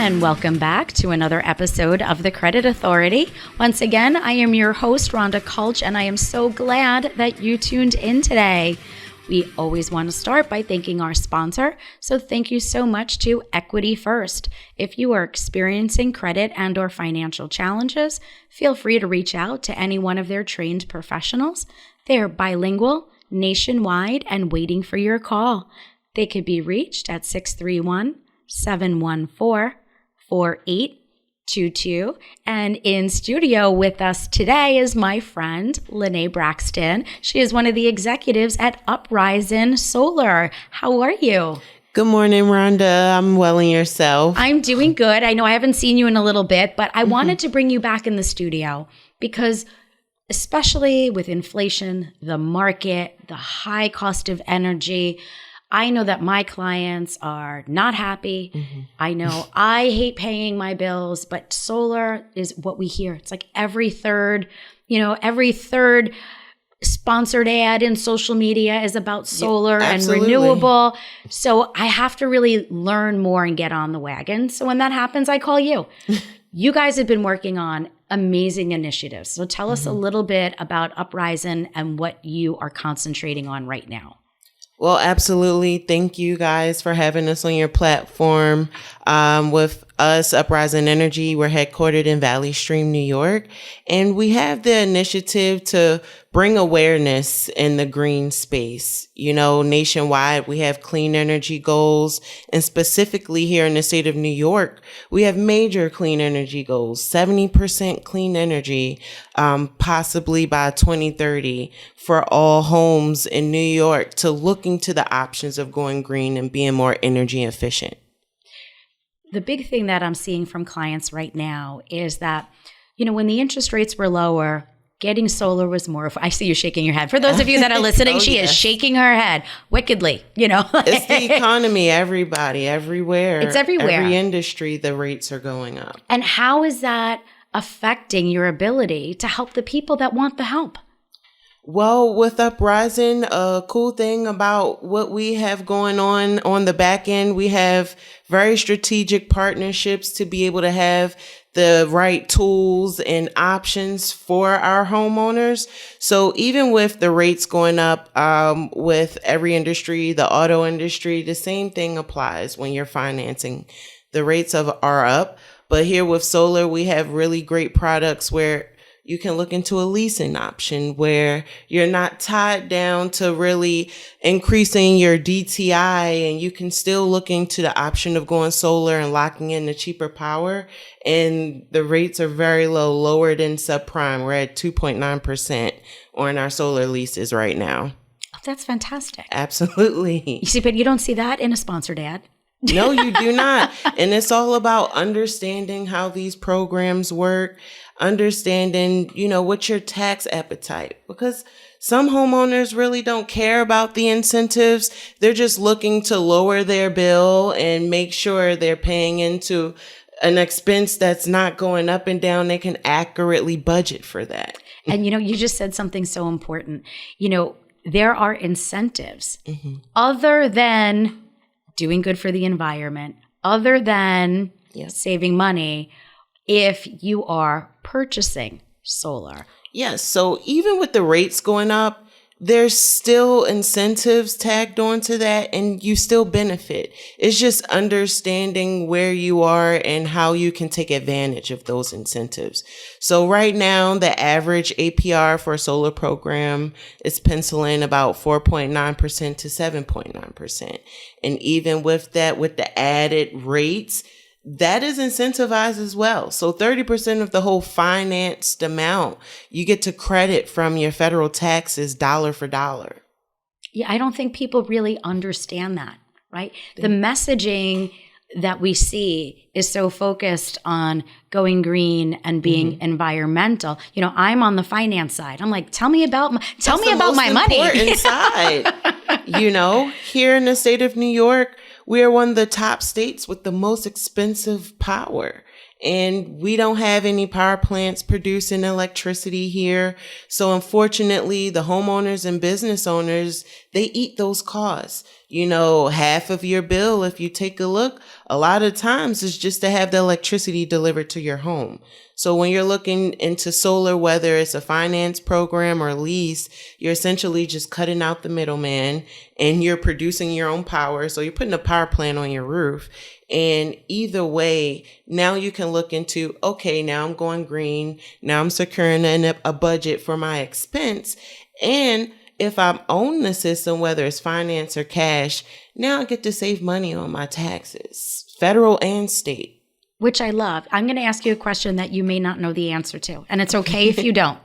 and welcome back to another episode of The Credit Authority. Once again, I am your host, Rhonda Kulch, and I am so glad that you tuned in today. We always want to start by thanking our sponsor, so thank you so much to Equity First. If you are experiencing credit and or financial challenges, feel free to reach out to any one of their trained professionals. They are bilingual, nationwide, and waiting for your call. They could be reached at 631-714-4822. And in studio with us today is my friend, Linae Braxton. She is one of the executives at Uprisun Solar. How are you? Good morning, Rhonda. I'm well, and yourself? I'm doing good. I know I haven't seen you in a little bit, but I wanted to bring you back in the studio because especially with inflation, the market, the high cost of energy, I know that my clients are not happy. I know I hate paying my bills, but solar is what we hear. It's like every third sponsored ad in social media is about solar and renewable. So I have to really learn more and get on the wagon. So when that happens, I call you. You guys have been working on amazing initiatives. So tell us a little bit about Uprisun and what you are concentrating on right now. Well, absolutely. Thank you guys for having us on your platform. With us, Uprisun Energy, we're headquartered in Valley Stream, New York, and we have the initiative to bring awareness in the green space. You know, nationwide, we have clean energy goals, and specifically here in the state of New York, we have major clean energy goals, 70% clean energy, possibly by 2030 for all homes in New York, to look into the options of going green and being more energy efficient. The big thing that I'm seeing from clients right now is that, you know, when the interest rates were lower, getting solar was more. I see you shaking your head. For those of you that are listening, she is shaking her head wickedly, you know. It's the economy, everybody, everywhere. It's everywhere. Every industry, the rates are going up. And how is that affecting your ability to help the people that want the help? Well, with Uprisun, a cool thing about what we have going on the back end, we have very strategic partnerships to be able to have the right tools and options for our homeowners. So even with the rates going up, with every industry, the auto industry, the same thing applies when you're financing. The rates are up, but here with solar, we have really great products where you can look into a leasing option where you're not tied down to really increasing your DTI, and you can still look into the option of going solar and locking in the cheaper power. And the rates are very low, lower than subprime. We're at 2.9% on our solar leases right now. Oh, that's fantastic. Absolutely. You see, but you don't see that in a sponsored ad. No, you do not. And it's all about understanding how these programs work, understanding, you know, what's your tax appetite, because some homeowners really don't care about the incentives. They're just looking to lower their bill and make sure they're paying into an expense that's not going up and down. They can accurately budget for that. And, you know, you just said something so important. You know, there are incentives other than doing good for the environment, other than saving money, if you are purchasing solar. Yes. So even with the rates going up, there's still incentives tagged onto that, and you still benefit. It's just understanding where you are and how you can take advantage of those incentives. So right now, the average APR for a solar program is penciling about 4.9% to 7.9%. And even with that, with the added rates, that is incentivized as well. So 30% of the whole financed amount, you get to credit from your federal taxes dollar for dollar. Yeah, I don't think people really understand that, right? The messaging that we see is so focused on going green and being environmental. You know, I'm on the finance side. I'm like, tell me about my money. Side. You know, here in the state of New York, we are one of the top states with the most expensive power. And we don't have any power plants producing electricity here. So unfortunately, the homeowners and business owners, they eat those costs. half of your bill, if you take a look, a lot of times is just to have the electricity delivered to your home. So when you're looking into solar, whether it's a finance program or lease, you're essentially just cutting out the middleman and you're producing your own power. So you're putting a power plant on your roof. And either way, now you can look into, okay, now I'm going green. Now I'm securing a budget for my expense. And if I own the system, whether it's finance or cash, now I get to save money on my taxes, federal and state. Which I love. I'm going to ask you a question that you may not know the answer to, and it's okay if you don't.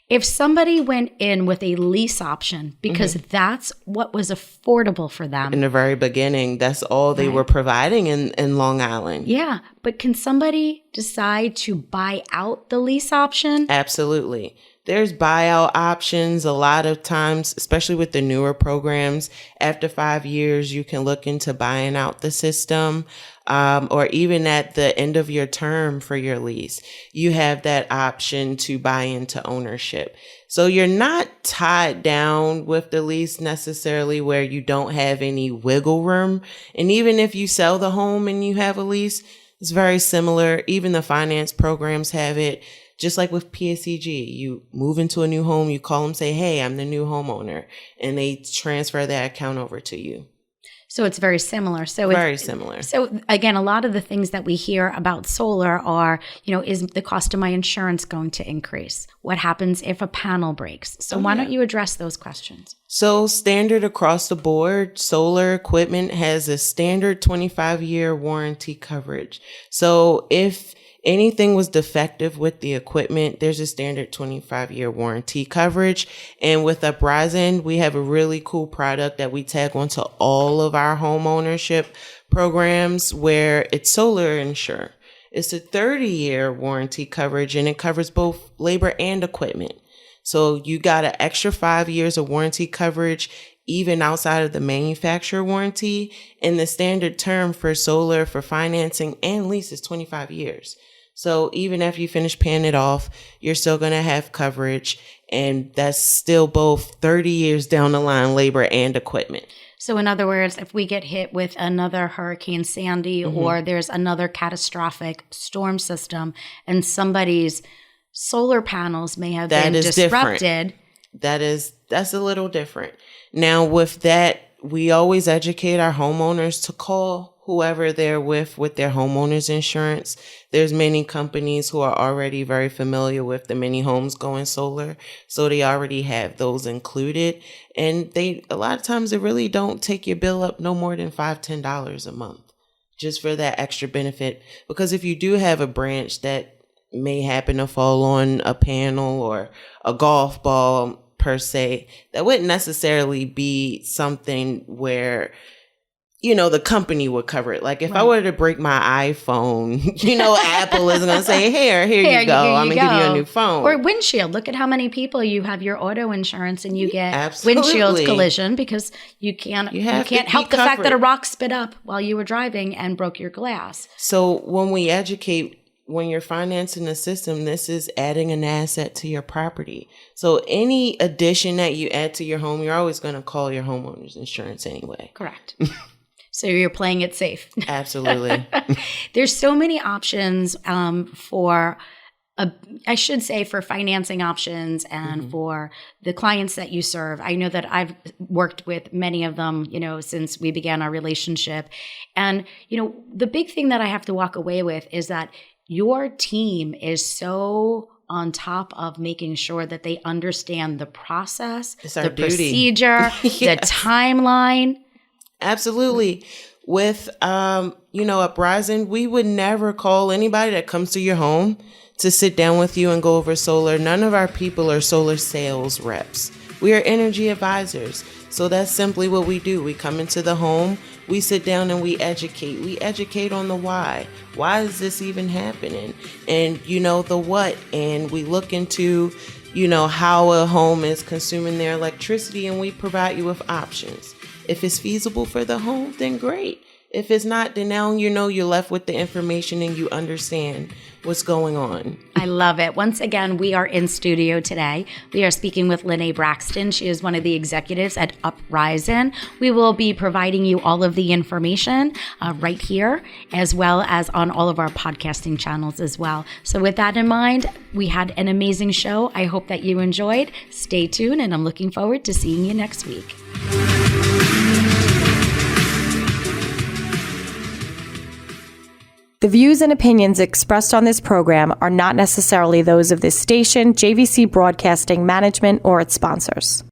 If somebody went in with a lease option, because that's what was affordable for them. In the very beginning, that's all they were providing in Long Island. Yeah, but can somebody decide to buy out the lease option? Absolutely. There's buyout options a lot of times, especially with the newer programs. After 5 years, you can look into buying out the system, or even at the end of your term for your lease, you have that option to buy into ownership. So you're not tied down with the lease necessarily where you don't have any wiggle room. And even if you sell the home and you have a lease, it's very similar. Even the finance programs have it. Just like with PSEG, you move into a new home, you call them, say, hey, I'm the new homeowner, and they transfer that account over to you. So it's very similar. Very similar. So again, a lot of the things that we hear about solar are, is the cost of my insurance going to increase? What happens if a panel breaks? So why don't you address those questions? So standard across the board, solar equipment has a standard 25-year warranty coverage. So if anything was defective with the equipment, there's a standard 25-year warranty coverage. And with Uprisun, we have a really cool product that we tag onto all of our home ownership programs where it's Solar Insure. It's a 30-year warranty coverage, and it covers both labor and equipment. So you got an extra 5 years of warranty coverage even outside of the manufacturer warranty. And the standard term for solar for financing and lease is 25 years. So even after you finish paying it off, you're still going to have coverage. And that's still both 30 years down the line, labor and equipment. So in other words, if we get hit with another Hurricane Sandy or there's another catastrophic storm system and somebody's solar panels may have been disrupted. That's a little different. Now with that, we always educate our homeowners to call whoever they're with their homeowner's insurance. There's many companies who are already very familiar with the many homes going solar. So they already have those included. And a lot of times they really don't take your bill up no more than $5, $10 a month just for that extra benefit. Because if you do have a branch that may happen to fall on a panel or a golf ball per se, that wouldn't necessarily be something where the company would cover it. Like if I were to break my iPhone, Apple is going to say, here you go. I'm going to give you a new phone. Or windshield. Look at how many people you have your auto insurance and you get Absolutely. Windshield collision because you can't help the fact that a rock spit up while you were driving and broke your glass. So when we educate, when you're financing the system, this is adding an asset to your property. So any addition that you add to your home, you're always going to call your homeowner's insurance anyway. Correct. So you're playing it safe. Absolutely. There's so many options for financing options and for the clients that you serve. I know that I've worked with many of them, since we began our relationship. And, the big thing that I have to walk away with is that your team is so on top of making sure that they understand the process, the procedure, the timeline. Absolutely. With, Uprisun, we would never call anybody that comes to your home to sit down with you and go over solar. None of our people are solar sales reps. We are energy advisors. So that's simply what we do. We come into the home, we sit down and we educate. We educate on the why. Why is this even happening? And, the what. And we look into, how a home is consuming their electricity, and we provide you with options. If it's feasible for the home, then great. If it's not, then now you're left with the information and you understand what's going on. I love it. Once again, we are in studio today. We are speaking with Linae Braxton. She is one of the executives at Uprisun. We will be providing you all of the information right here, as well as on all of our podcasting channels as well. So with that in mind, we had an amazing show. I hope that you enjoyed. Stay tuned, and I'm looking forward to seeing you next week. The views and opinions expressed on this program are not necessarily those of this station, JVC Broadcasting Management, or its sponsors.